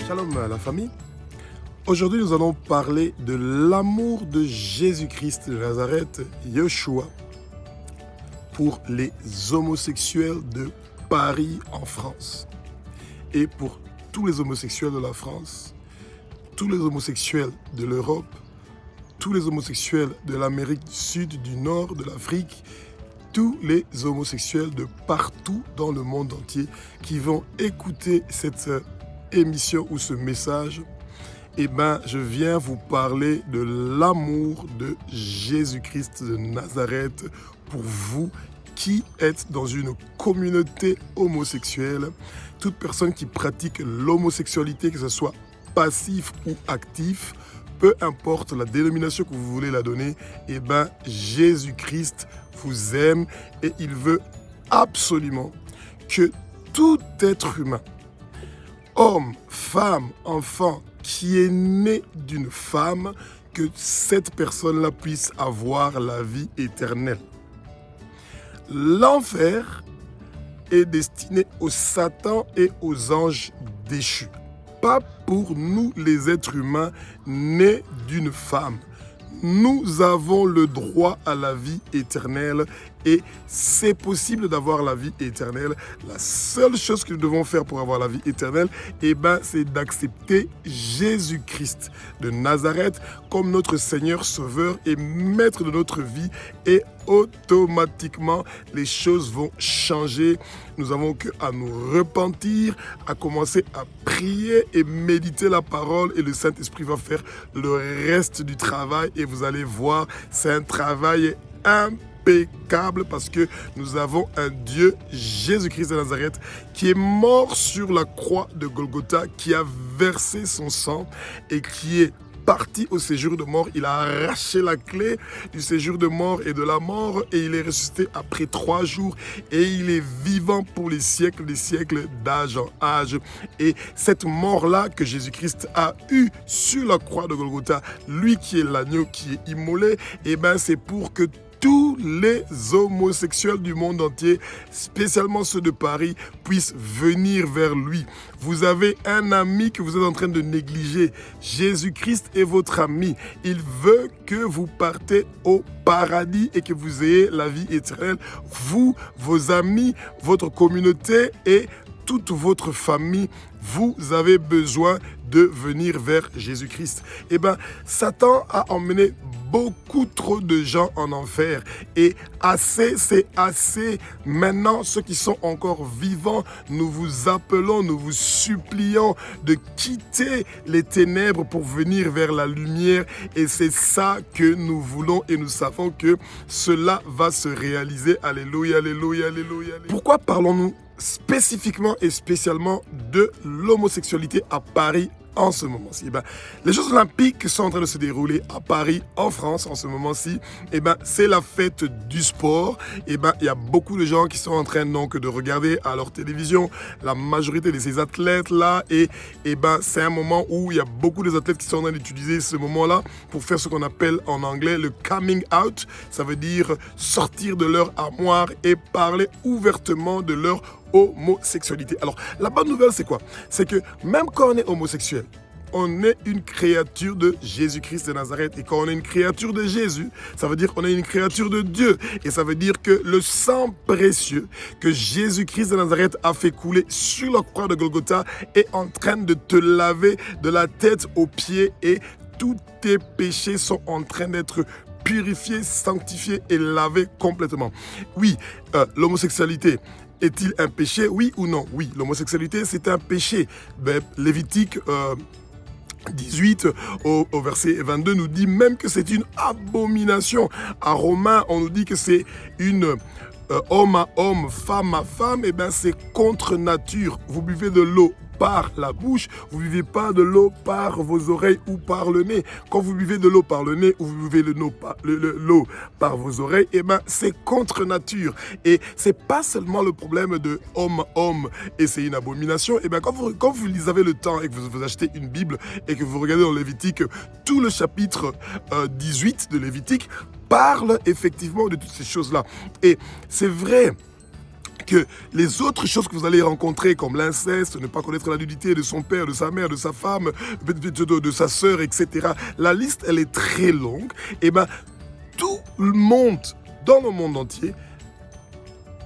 Shalom à la famille. Aujourd'hui, nous allons parler de l'amour de Jésus-Christ de Nazareth, Yeshua, pour les homosexuels de Paris en France. Et pour tous les homosexuels de la France, tous les homosexuels de l'Europe, tous les homosexuels de l'Amérique du Sud, du Nord, de l'Afrique, tous les homosexuels de partout dans le monde entier qui vont écouter cette émission ou ce message. Je viens vous parler de l'amour de Jésus-Christ de Nazareth pour vous qui êtes dans une communauté homosexuelle. Toute personne qui pratique l'homosexualité, que ce soit passif ou actif, peu importe la dénomination que vous voulez la donner, Jésus-Christ vous aime et il veut absolument que tout être humain, homme, femme, enfant, qui est né d'une femme, que cette personne-là puisse avoir la vie éternelle. L'enfer est destiné aux Satan et aux anges déchus. Pas pour nous les êtres humains nés d'une femme. Nous avons le droit à la vie éternelle et c'est possible d'avoir la vie éternelle. La seule chose que nous devons faire pour avoir la vie éternelle, c'est d'accepter Jésus-Christ de Nazareth comme notre Seigneur, Sauveur et Maître de notre vie. Et automatiquement, les choses vont changer. Nous avons qu'à nous repentir, à commencer à prier et méditer la parole et le Saint-Esprit va faire le reste du travail et vous allez voir, c'est un travail impeccable parce que nous avons un Dieu, Jésus-Christ de Nazareth, qui est mort sur la croix de Golgotha, qui a versé son sang et qui est parti au séjour de mort. Il a arraché la clé du séjour de mort et de la mort et il est ressuscité après 3 jours et il est vivant pour les siècles des siècles, d'âge en âge. Et cette mort-là que Jésus-Christ a eue sur la croix de Golgotha, lui qui est l'agneau qui est immolé, c'est pour que tous les homosexuels du monde entier, spécialement ceux de Paris, puissent venir vers lui. Vous avez un ami que vous êtes en train de négliger. Jésus-Christ est votre ami. Il veut que vous partez au paradis et que vous ayez la vie éternelle. Vous, vos amis, votre communauté et toute votre famille, vous avez besoin de venir vers Jésus-Christ. Satan a emmené beaucoup trop de gens en enfer et assez, c'est assez. Maintenant, ceux qui sont encore vivants, nous vous appelons, nous vous supplions de quitter les ténèbres pour venir vers la lumière et c'est ça que nous voulons et nous savons que cela va se réaliser. Alléluia, alléluia, alléluia. Pourquoi parlons-nous spécifiquement et spécialement de l'homosexualité à Paris en ce moment-ci? Les Jeux Olympiques sont en train de se dérouler à Paris, en France, en ce moment-ci. C'est la fête du sport. Il y a beaucoup de gens qui sont en train donc de regarder à leur télévision la majorité de ces athlètes-là. Et c'est un moment où il y a beaucoup d'athlètes qui sont en train d'utiliser ce moment-là pour faire ce qu'on appelle en anglais le coming out. Ça veut dire sortir de leur armoire et parler ouvertement de leur homosexualité. Alors, la bonne nouvelle, c'est quoi? C'est que même quand on est homosexuel, on est une créature de Jésus-Christ de Nazareth. Et quand on est une créature de Jésus, ça veut dire qu'on est une créature de Dieu. Et ça veut dire que le sang précieux que Jésus-Christ de Nazareth a fait couler sur la croix de Golgotha est en train de te laver de la tête aux pieds et tous tes péchés sont en train d'être purifiés, sanctifiés et lavés complètement. Oui, l'homosexualité est-il un péché, oui ou non? Oui, l'homosexualité, c'est un péché. Lévitique 18 au verset 22 nous dit même que c'est une abomination. À Romains, on nous dit que c'est une homme à homme, femme à femme. C'est contre nature. Vous buvez de l'eau par la bouche, vous ne buvez pas de l'eau par vos oreilles ou par le nez. Quand vous buvez de l'eau par le nez ou vous buvez l'eau par vos oreilles, c'est contre nature. Et c'est pas seulement le problème de homme à homme et c'est une abomination. Quand vous avez le temps et que vous achetez une Bible et que vous regardez dans Lévitique, tout le chapitre 18 de Lévitique parle effectivement de toutes ces choses-là. Et c'est vrai que les autres choses que vous allez rencontrer, comme l'inceste, ne pas connaître la nudité de son père, de sa mère, de sa femme, de sa sœur, etc. La liste, elle est très longue. Et bien, tout le monde, dans le monde entier,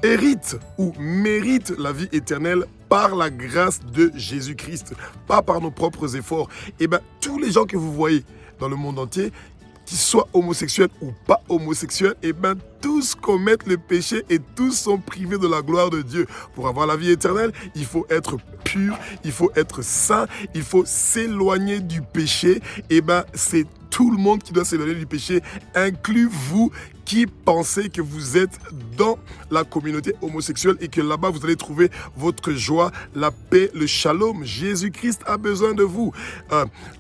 hérite ou mérite la vie éternelle par la grâce de Jésus-Christ, pas par nos propres efforts. Et bien, tous les gens que vous voyez dans le monde entier, qu'ils soient homosexuels ou pas homosexuels, et bien tous commettent le péché et tous sont privés de la gloire de Dieu. Pour avoir la vie éternelle, il faut être pur, il faut être saint, il faut s'éloigner du péché. Et bien c'est tout le monde qui doit s'éloigner du péché, inclus vous qui pensez que vous êtes dans la communauté homosexuelle et que là-bas vous allez trouver votre joie, la paix, le shalom. Jésus-Christ a besoin de vous.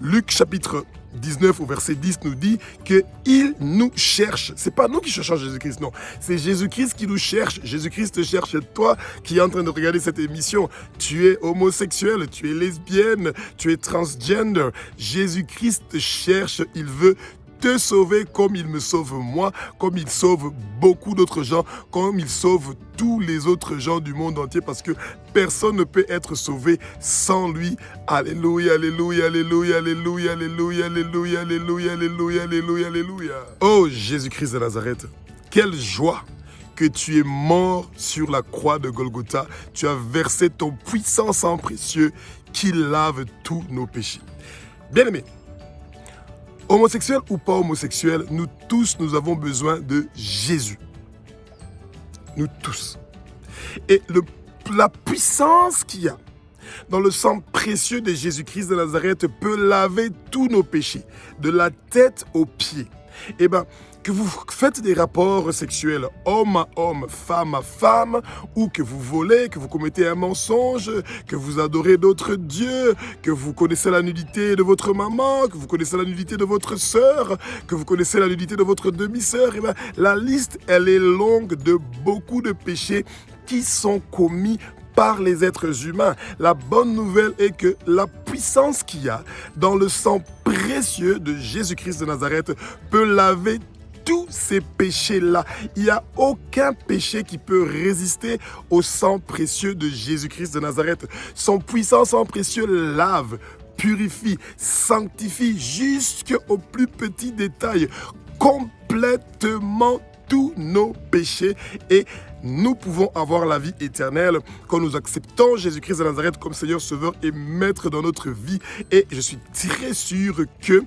Luc chapitre 19 au verset 10 nous dit qu'il nous cherche. C'est pas nous qui cherchons Jésus-Christ, non. C'est Jésus-Christ qui nous cherche. Jésus-Christ te cherche. Toi qui es en train de regarder cette émission, tu es homosexuel, tu es lesbienne, tu es transgender. Jésus-Christ te cherche. Il veut te sauver comme il me sauve moi, comme il sauve beaucoup d'autres gens, comme il sauve tous les autres gens du monde entier, parce que personne ne peut être sauvé sans lui. Alléluia, alléluia, alléluia, alléluia, alléluia, alléluia, alléluia, alléluia, alléluia, alléluia. Oh Jésus-Christ de Nazareth, quelle joie que tu es mort sur la croix de Golgotha. Tu as versé ton puissant sang précieux qui lave tous nos péchés. Bien-aimés, homosexuel ou pas homosexuel, nous tous, nous avons besoin de Jésus. Nous tous. Et la puissance qu'il y a dans le sang précieux de Jésus-Christ de Nazareth peut laver tous nos péchés, de la tête aux pieds. Eh bien, que vous faites des rapports sexuels homme à homme, femme à femme, ou que vous volez, que vous commettez un mensonge, que vous adorez d'autres dieux, que vous connaissez la nudité de votre maman, que vous connaissez la nudité de votre sœur, que vous connaissez la nudité de votre demi-sœur, eh bien, la liste, elle est longue de beaucoup de péchés qui sont commis par les êtres humains. La bonne nouvelle est que la puissance qu'il y a dans le sang précieux de Jésus-Christ de Nazareth peut laver tous ces péchés-là. Il n'y a aucun péché qui peut résister au sang précieux de Jésus-Christ de Nazareth. Son puissant sang précieux lave, purifie, sanctifie jusqu'au plus petit détail, complètement tous nos péchés, et nous pouvons avoir la vie éternelle quand nous acceptons Jésus-Christ de Nazareth comme Seigneur, Sauveur et Maître dans notre vie. Et je suis très sûr que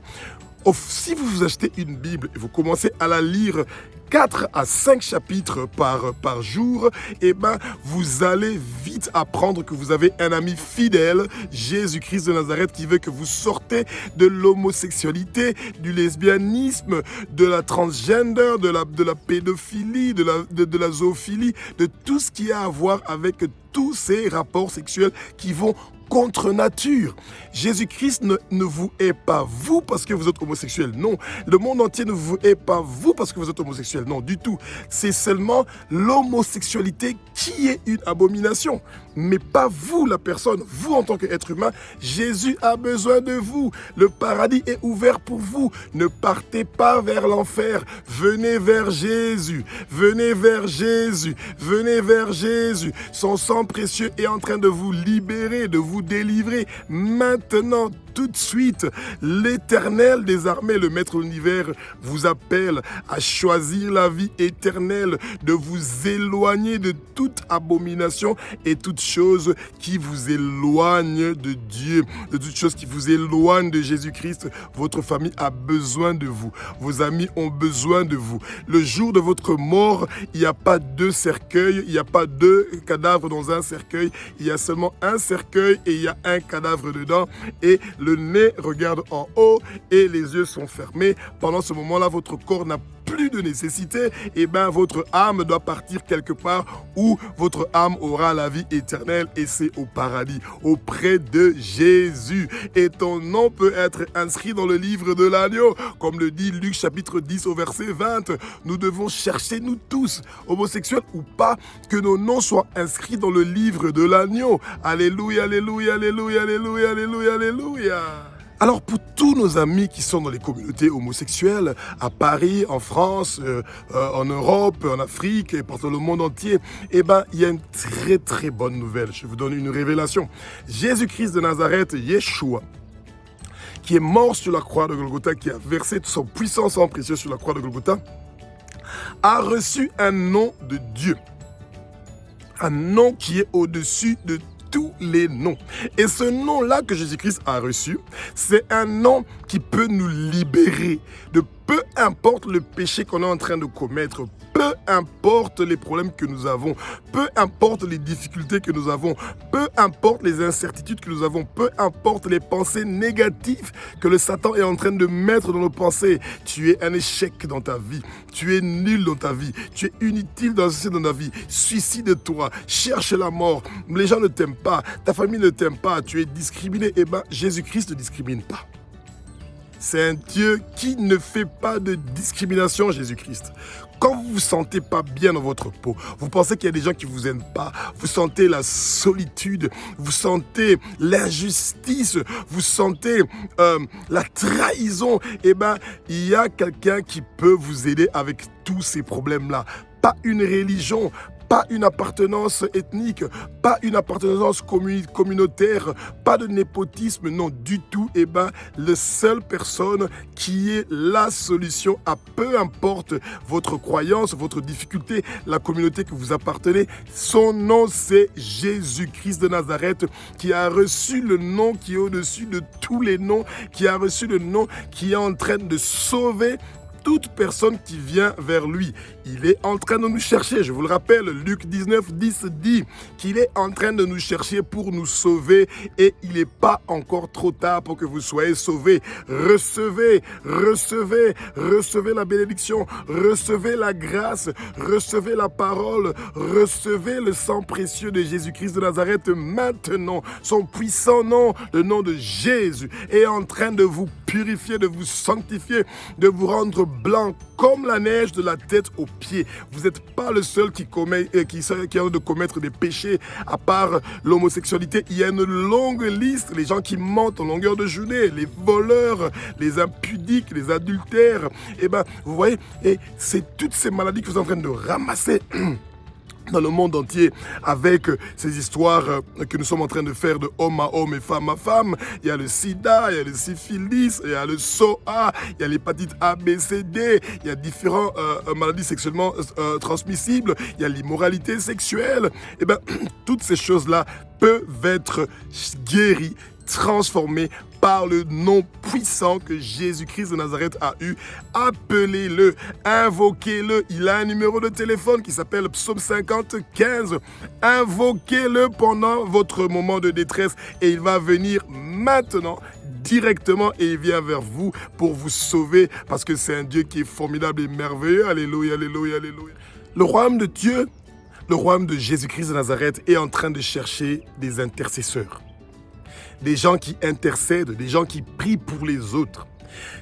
si vous vous achetez une Bible et vous commencez à la lire 4 à 5 chapitres par jour, eh ben, vous allez vite apprendre que vous avez un ami fidèle, Jésus-Christ de Nazareth, qui veut que vous sortez de l'homosexualité, du lesbianisme, de la transgender, de la pédophilie, de la zoophilie, de tout ce qui a à voir avec tous ces rapports sexuels qui vont contre nature. Jésus-Christ ne vous hait pas vous parce que vous êtes homosexuel, non. Le monde entier ne vous hait pas vous parce que vous êtes homosexuel, non, du tout. C'est seulement l'homosexualité qui est une abomination, mais pas vous, la personne. Vous, en tant qu'être humain, Jésus a besoin de vous. Le paradis est ouvert pour vous. Ne partez pas vers l'enfer. Venez vers Jésus. Venez vers Jésus. Venez vers Jésus. Son sang précieux est en train de vous libérer, de vous délivrer maintenant, tout de suite. L'Éternel des armées, le Maître de l'univers, vous appelle à choisir la vie éternelle, de vous éloigner de toute abomination et toute chose qui vous éloigne de Dieu, de toute chose qui vous éloigne de Jésus-Christ. Votre famille a besoin de vous. Vos amis ont besoin de vous. Le jour de votre mort, il n'y a pas 2 cercueils, il n'y a pas 2 cadavres dans un cercueil, il y a seulement un cercueil et il y a un cadavre dedans, et le nez regarde en haut et les yeux sont fermés. Pendant ce moment-là, votre corps n'a plus de nécessité, et bien votre âme doit partir quelque part où votre âme aura la vie éternelle, et c'est au paradis, auprès de Jésus. Et ton nom peut être inscrit dans le livre de l'agneau, comme le dit Luc chapitre 10 au verset 20. Nous devons chercher, nous tous, homosexuels ou pas, que nos noms soient inscrits dans le livre de l'agneau. Alléluia, alléluia, alléluia, alléluia, alléluia, alléluia. Alors pour tous nos amis qui sont dans les communautés homosexuelles, à Paris, en France, en Europe, en Afrique et partout dans le monde entier, il y a une très très bonne nouvelle. Je vous donne une révélation. Jésus-Christ de Nazareth, Yeshua, qui est mort sur la croix de Golgotha, qui a versé son puissant sang précieux sur la croix de Golgotha, a reçu un nom de Dieu. Un nom qui est au-dessus de tous les noms. Et ce nom-là que Jésus-Christ a reçu, c'est un nom qui peut nous libérer de peu importe le péché qu'on est en train de commettre, peu importe les problèmes que nous avons, peu importe les difficultés que nous avons, peu importe les incertitudes que nous avons, peu importe les pensées négatives que le Satan est en train de mettre dans nos pensées. Tu es un échec dans ta vie, tu es nul dans ta vie, tu es inutile dans ta vie, suicide-toi, cherche la mort, les gens ne t'aiment pas, ta famille ne t'aime pas, tu es discriminé. Jésus-Christ ne discrimine pas. C'est un Dieu qui ne fait pas de discrimination, Jésus-Christ. Quand vous ne vous sentez pas bien dans votre peau, vous pensez qu'il y a des gens qui ne vous aiment pas, vous sentez la solitude, vous sentez l'injustice, vous sentez la trahison, il y a quelqu'un qui peut vous aider avec tous ces problèmes-là. Pas une religion, pas une appartenance ethnique, pas une appartenance communautaire, pas de népotisme, non du tout. La seule personne qui est la solution à peu importe votre croyance, votre difficulté, la communauté que vous appartenez, son nom c'est Jésus-Christ de Nazareth, qui a reçu le nom qui est au-dessus de tous les noms, qui a reçu le nom qui est en train de sauver toute personne qui vient vers lui. Il est en train de nous chercher. Je vous le rappelle, Luc 19, 10 dit qu'il est en train de nous chercher pour nous sauver et il n'est pas encore trop tard pour que vous soyez sauvés. Recevez la bénédiction, recevez la grâce, recevez la parole, recevez le sang précieux de Jésus-Christ de Nazareth maintenant. Son puissant nom, le nom de Jésus, est en train de vous purifier, de vous sanctifier, de vous rendre blanc comme la neige de la tête aux pieds. Vous n'êtes pas le seul qui a de commettre des péchés à part l'homosexualité. Il y a une longue liste, les gens qui mentent en longueur de journée, les voleurs, les impudiques, les adultères. Vous voyez, et c'est toutes ces maladies que vous êtes en train de ramasser dans le monde entier avec ces histoires que nous sommes en train de faire de homme à homme et femme à femme. Il y a le sida, il y a le syphilis, il y a le SOA, il y a l'hépatite A, B, C, D, il y a différentes maladies sexuellement transmissibles, il y a l'immoralité sexuelle. Toutes ces choses-là peuvent être guéries, transformées par le nom puissant que Jésus-Christ de Nazareth a eu. Appelez-le, invoquez-le. Il a un numéro de téléphone qui s'appelle Psaume 50-15. Invoquez-le pendant votre moment de détresse et il va venir maintenant directement et il vient vers vous pour vous sauver parce que c'est un Dieu qui est formidable et merveilleux. Alléluia, alléluia, alléluia. Le royaume de Dieu, le royaume de Jésus-Christ de Nazareth est en train de chercher des intercesseurs. Des gens qui intercèdent, des gens qui prient pour les autres.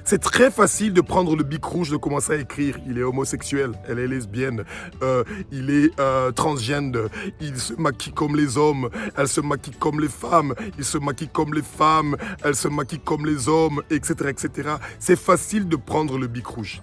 C'est très facile de prendre le bic rouge, de commencer à écrire. Il est homosexuel, elle est lesbienne, il est transgender, il se maquille comme les hommes, elle se maquille comme les femmes, il se maquille comme les femmes, elle se maquille comme les hommes, etc., etc. C'est facile de prendre le bic rouge.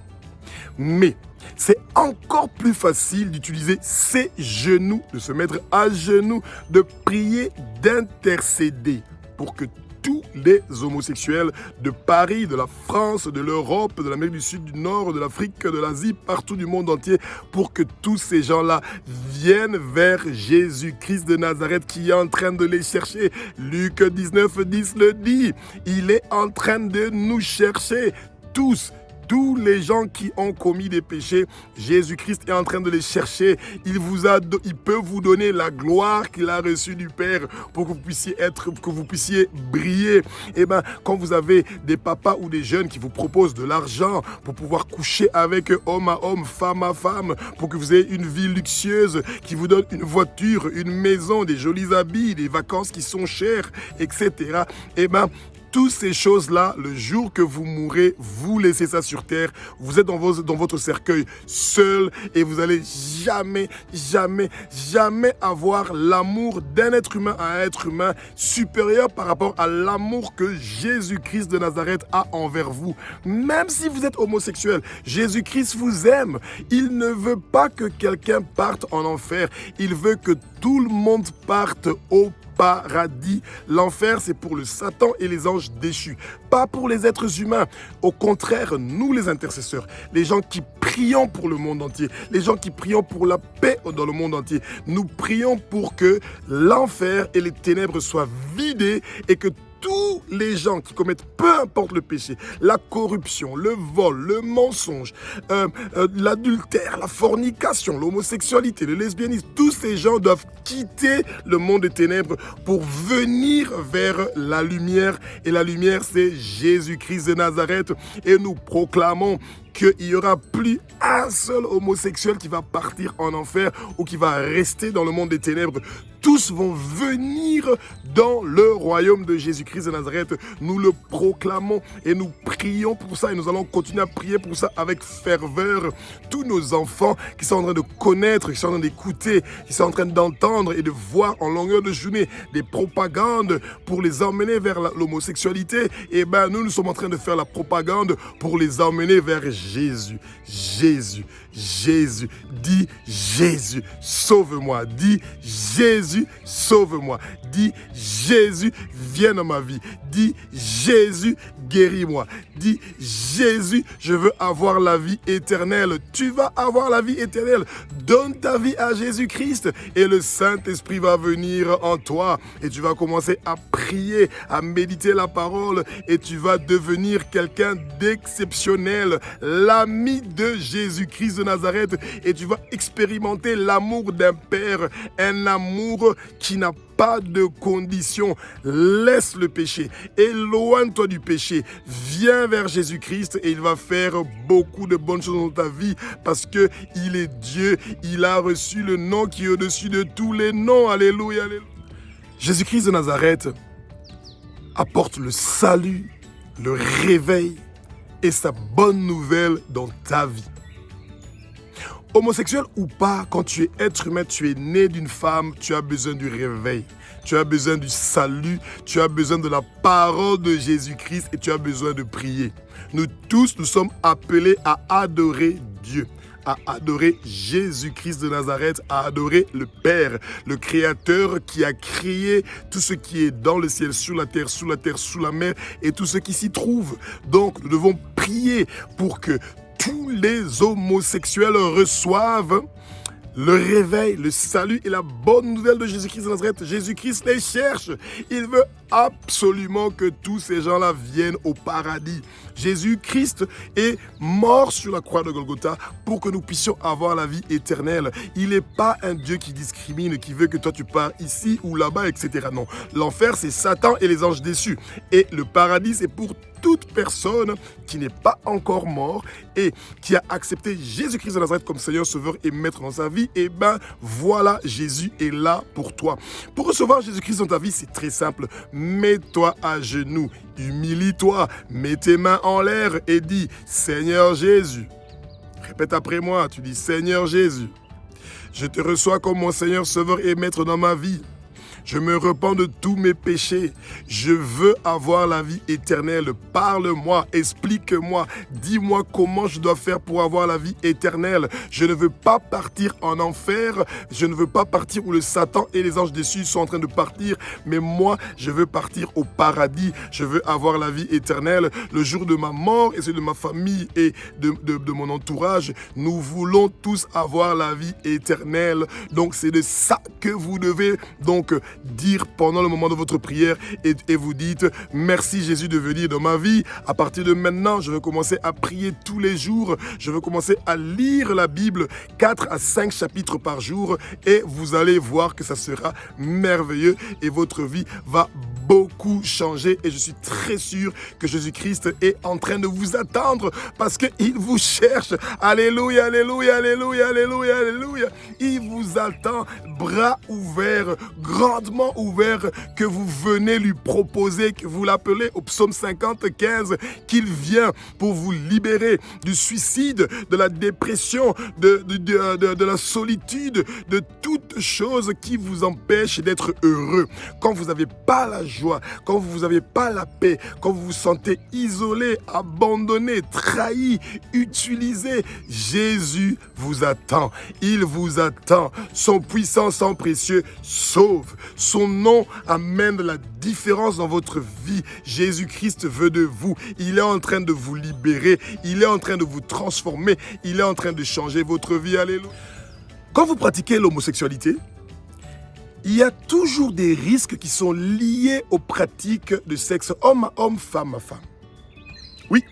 Mais c'est encore plus facile d'utiliser ses genoux, de se mettre à genoux, de prier, d'intercéder pour que tous les homosexuels de Paris, de la France, de l'Europe, de l'Amérique du Sud, du Nord, de l'Afrique, de l'Asie, partout du monde entier, pour que tous ces gens-là viennent vers Jésus-Christ de Nazareth qui est en train de les chercher. Luc 19, 10 le dit. Il est en train de nous chercher tous les gens qui ont commis des péchés, Jésus-Christ est en train de les chercher. Il peut vous donner la gloire qu'il a reçue du Père pour que vous puissiez briller. Quand vous avez des papas ou des jeunes qui vous proposent de l'argent pour pouvoir coucher avec eux, homme à homme, femme à femme, pour que vous ayez une vie luxueuse, qui vous donne une voiture, une maison, des jolis habits, des vacances qui sont chères, etc. Toutes ces choses-là, le jour que vous mourrez, vous laissez ça sur terre. Vous êtes dans votre cercueil seul et vous allez jamais, jamais, jamais avoir l'amour d'un être humain à un être humain supérieur par rapport à l'amour que Jésus-Christ de Nazareth a envers vous. Même si vous êtes homosexuel, Jésus-Christ vous aime. Il ne veut pas que quelqu'un parte en enfer. Il veut que tout le monde parte au paradis. L'enfer, c'est pour le Satan et les anges déchus, pas pour les êtres humains. Au contraire, nous les intercesseurs, les gens qui prions pour le monde entier, les gens qui prions pour la paix dans le monde entier, nous prions pour que l'enfer et les ténèbres soient vidés et que tous les gens qui commettent peu importe le péché, la corruption, le vol, le mensonge, l'adultère, la fornication, l'homosexualité, le lesbianisme, tous ces gens doivent quitter le monde des ténèbres pour venir vers la lumière. Et la lumière, c'est Jésus-Christ de Nazareth. Et nous proclamons qu'il n'y aura plus un seul homosexuel qui va partir en enfer ou qui va rester dans le monde des ténèbres. Tous vont venir dans le royaume de Jésus-Christ de Nazareth. Nous le proclamons et nous prions pour ça et nous allons continuer à prier pour ça avec ferveur. Tous nos enfants qui sont en train de connaître, qui sont en train d'écouter, qui sont en train d'entendre et de voir en longueur de journée des propagandes pour les emmener vers l'homosexualité, et nous sommes en train de faire la propagande pour les emmener vers Jésus. Jésus, Jésus, dis Jésus, sauve-moi. Dis Jésus, sauve-moi. Dis Jésus, viens dans ma vie. Dis Jésus, guéris-moi. Dis Jésus, je veux avoir la vie éternelle. Tu vas avoir la vie éternelle. Donne ta vie à Jésus-Christ et le Saint-Esprit va venir en toi et tu vas commencer à prier, à méditer la parole et tu vas devenir quelqu'un d'exceptionnel, l'ami de Jésus-Christ de Nazareth, et tu vas expérimenter l'amour d'un père, un amour qui n'a pas de condition. Laisse le péché, éloigne-toi du péché, viens vers Jésus-Christ et il va faire beaucoup de bonnes choses dans ta vie parce que il est Dieu, il a reçu le nom qui est au-dessus de tous les noms. Alléluia, alléluia. Jésus-Christ de Nazareth apporte le salut, le réveil et sa bonne nouvelle dans ta vie. Homosexuel ou pas, quand tu es être humain, tu es né d'une femme, tu as besoin du réveil, tu as besoin du salut, tu as besoin de la parole de Jésus-Christ et tu as besoin de prier. Nous tous, nous sommes appelés à adorer Dieu, à adorer Jésus-Christ de Nazareth, à adorer le Père, le Créateur qui a créé tout ce qui est dans le ciel, sous la terre, sous la mer et tout ce qui s'y trouve. Donc, nous devons prier pour que tous les homosexuels reçoivent le réveil, le salut et la bonne nouvelle de Jésus-Christ de Nazareth. Jésus-Christ les cherche. Il veut absolument que tous ces gens-là viennent au paradis. Jésus-Christ est mort sur la croix de Golgotha pour que nous puissions avoir la vie éternelle. Il n'est pas un Dieu qui discrimine, qui veut que toi tu pars ici ou là-bas, etc. Non, l'enfer c'est Satan et les anges déçus. Et le paradis c'est pour toute personne qui n'est pas encore mort et qui a accepté Jésus-Christ de Nazareth comme Seigneur, Sauveur et Maître dans sa vie, et voilà, Jésus est là pour toi. Pour recevoir Jésus-Christ dans ta vie, c'est très simple. Mets-toi à genoux, humilie-toi, mets tes mains en l'air et dis « Seigneur Jésus ». Répète après moi, tu dis « Seigneur Jésus, je te reçois comme mon Seigneur, Sauveur et Maître dans ma vie. Je me repens de tous mes péchés. Je veux avoir la vie éternelle. Parle-moi, explique-moi. Dis-moi comment je dois faire pour avoir la vie éternelle. Je ne veux pas partir en enfer. Je ne veux pas partir où le Satan et les anges déçus sont en train de partir. Mais moi, je veux partir au paradis. Je veux avoir la vie éternelle. Le jour de ma mort et celui de ma famille et de mon entourage, nous voulons tous avoir la vie éternelle. Donc, c'est de ça que vous devez donc dire pendant le moment de votre prière et vous dites « Merci Jésus de venir dans ma vie. À partir de maintenant, je veux commencer à prier tous les jours. Je veux commencer à lire la Bible 4 à 5 chapitres par jour et vous allez voir que ça sera merveilleux et votre vie va beaucoup changé et je suis très sûr que Jésus-Christ est en train de vous attendre parce qu'il vous cherche. Alléluia, alléluia, alléluia, alléluia, alléluia. Il vous attend, bras ouverts, grandement ouverts, que vous venez lui proposer, que vous l'appelez au psaume 50-15, qu'il vient pour vous libérer du suicide, de la dépression, de la solitude, de toute chose qui vous empêche d'être heureux. Quand vous n'avez pas la joie, quand vous n'avez pas la paix, quand vous vous sentez isolé, abandonné, trahi, utilisé, Jésus vous attend. Il vous attend. Son puissant sang précieux sauve. Son nom amène de la différence dans votre vie. Jésus-Christ veut de vous. Il est en train de vous libérer. Il est en train de vous transformer. Il est en train de changer votre vie. Alléluia. Quand vous pratiquez l'homosexualité, il y a toujours des risques qui sont liés aux pratiques de sexe homme à homme, femme à femme. Oui,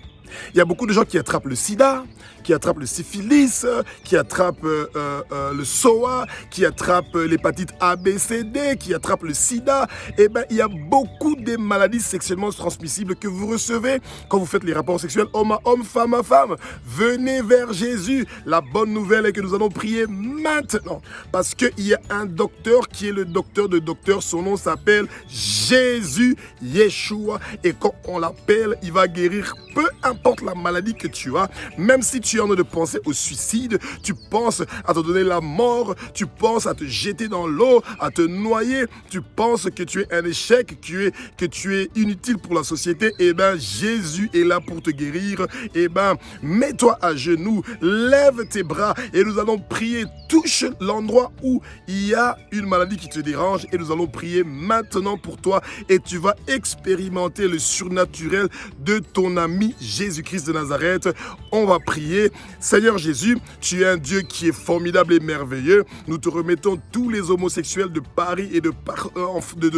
il y a beaucoup de gens qui attrapent le sida, qui attrapent le syphilis, qui attrapent le SOA, qui attrapent l'hépatite A, B, C, D, qui attrapent le sida. Eh bien, il y a beaucoup de maladies sexuellement transmissibles que vous recevez quand vous faites les rapports sexuels homme à homme, femme à femme. Venez vers Jésus. La bonne nouvelle est que nous allons prier maintenant. Parce qu'il y a un docteur qui est le docteur de docteurs. Son nom s'appelle Jésus Yeshua. Et quand on l'appelle, il va guérir peu importe la maladie que tu as. Même si tu es en train de penser au suicide, tu penses à te donner la mort, tu penses à te jeter dans l'eau, à te noyer, tu penses que tu es un échec, que tu es inutile pour la société, eh bien Jésus est là pour te guérir. Eh bien, mets-toi à genoux, lève tes bras et nous allons prier. Touche l'endroit où il y a une maladie qui te dérange et nous allons prier maintenant pour toi et tu vas expérimenter le surnaturel de ton ami Jésus-Christ de Nazareth. On va prier. Seigneur Jésus, tu es un Dieu qui est formidable et merveilleux. Nous te remettons tous les homosexuels de Paris et de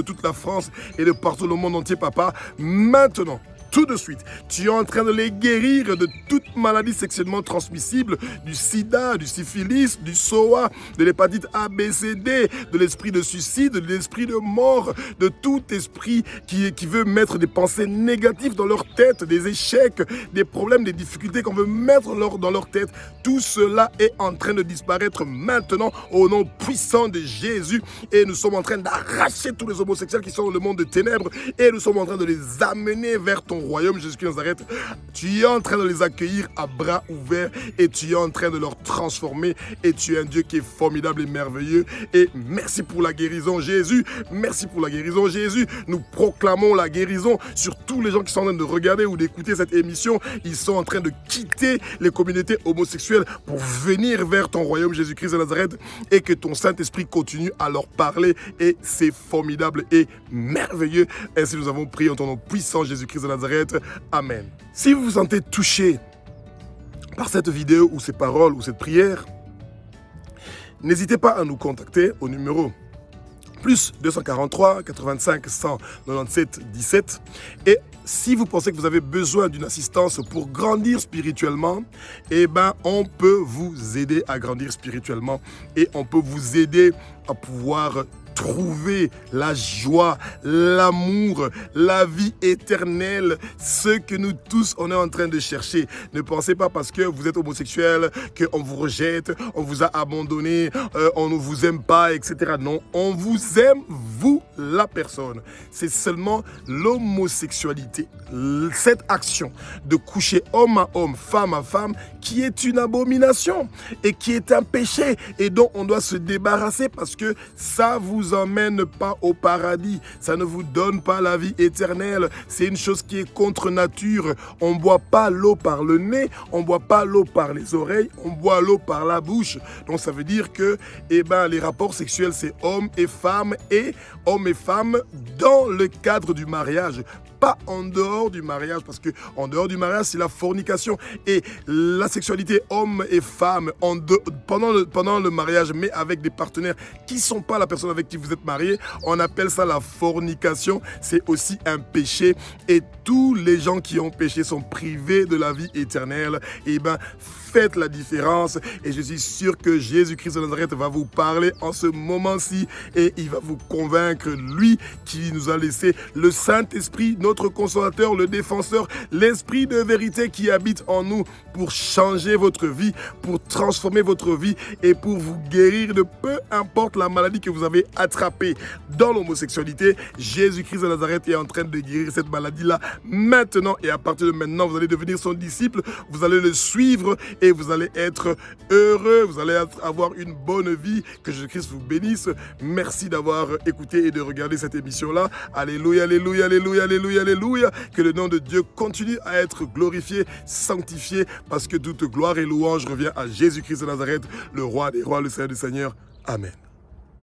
toute la France et de partout le monde entier, papa. Maintenant, tout de suite, tu es en train de les guérir de toute maladie sexuellement transmissible, du sida, du syphilis, du SOA, de l'hépatite A, B, C, D, de l'esprit de suicide, de l'esprit de mort, de tout esprit qui veut mettre des pensées négatives dans leur tête, des échecs, des problèmes, des difficultés qu'on veut mettre dans leur tête. Tout cela est en train de disparaître maintenant au nom puissant de Jésus. Et nous sommes en train d'arracher tous les homosexuels qui sont dans le monde de ténèbres et nous sommes en train de les amener vers ton royaume, Jésus-Christ de Nazareth. Tu es en train de les accueillir à bras ouverts et tu es en train de leur transformer et tu es un Dieu qui est formidable et merveilleux. Et merci pour la guérison, Jésus. Merci pour la guérison, Jésus. Nous proclamons la guérison sur tous les gens qui sont en train de regarder ou d'écouter cette émission. Ils sont en train de quitter les communautés homosexuelles pour venir vers ton royaume, Jésus-Christ de Nazareth, et que ton Saint-Esprit continue à leur parler et c'est formidable et merveilleux. Ainsi nous avons prié en ton nom puissant, Jésus-Christ de Nazareth. Amen. Si vous vous sentez touché par cette vidéo ou ces paroles ou cette prière, n'hésitez pas à nous contacter au numéro plus 243 85 197 17. Et si vous pensez que vous avez besoin d'une assistance pour grandir spirituellement, eh ben, on peut vous aider à grandir spirituellement et on peut vous aider à pouvoir trouver la joie, l'amour, la vie éternelle, ce que nous tous on est en train de chercher. Ne pensez pas parce que vous êtes homosexuel qu'on vous rejette, on vous a abandonné, on ne vous aime pas, etc. Non, on vous aime, vous, la personne. C'est seulement l'homosexualité, cette action de coucher homme à homme, femme à femme, qui est une abomination et qui est un péché et dont on doit se débarrasser parce que ça vous emmène pas au paradis, ça ne vous donne pas la vie éternelle, c'est une chose qui est contre nature. On ne boit pas l'eau par le nez, on ne boit pas l'eau par les oreilles, on boit l'eau par la bouche. Donc ça veut dire que les rapports sexuels c'est hommes et femmes dans le cadre du mariage. pas en dehors du mariage, parce que en dehors du mariage, c'est la fornication et la sexualité homme et femme pendant le mariage, mais avec des partenaires qui ne sont pas la personne avec qui vous êtes marié. On appelle ça la fornication. C'est aussi un péché et tous les gens qui ont péché sont privés de la vie éternelle. Et bien, faites la différence et je suis sûr que Jésus-Christ de Nazareth va vous parler en ce moment-ci et il va vous convaincre, lui qui nous a laissé le Saint-Esprit, notre consolateur, le défenseur, l'Esprit de vérité qui habite en nous pour changer votre vie, pour transformer votre vie et pour vous guérir de peu importe la maladie que vous avez attrapée dans l'homosexualité. Jésus-Christ de Nazareth est en train de guérir cette maladie-là maintenant et à partir de maintenant, vous allez devenir son disciple, vous allez le suivre et vous allez être heureux, vous allez avoir une bonne vie. Que Jésus-Christ vous bénisse. Merci d'avoir écouté et de regarder cette émission-là. Alléluia, alléluia, alléluia, alléluia, alléluia. Que le nom de Dieu continue à être glorifié, sanctifié, parce que toute gloire et louange revient à Jésus-Christ de Nazareth, le roi des rois, le Seigneur des seigneurs. Amen.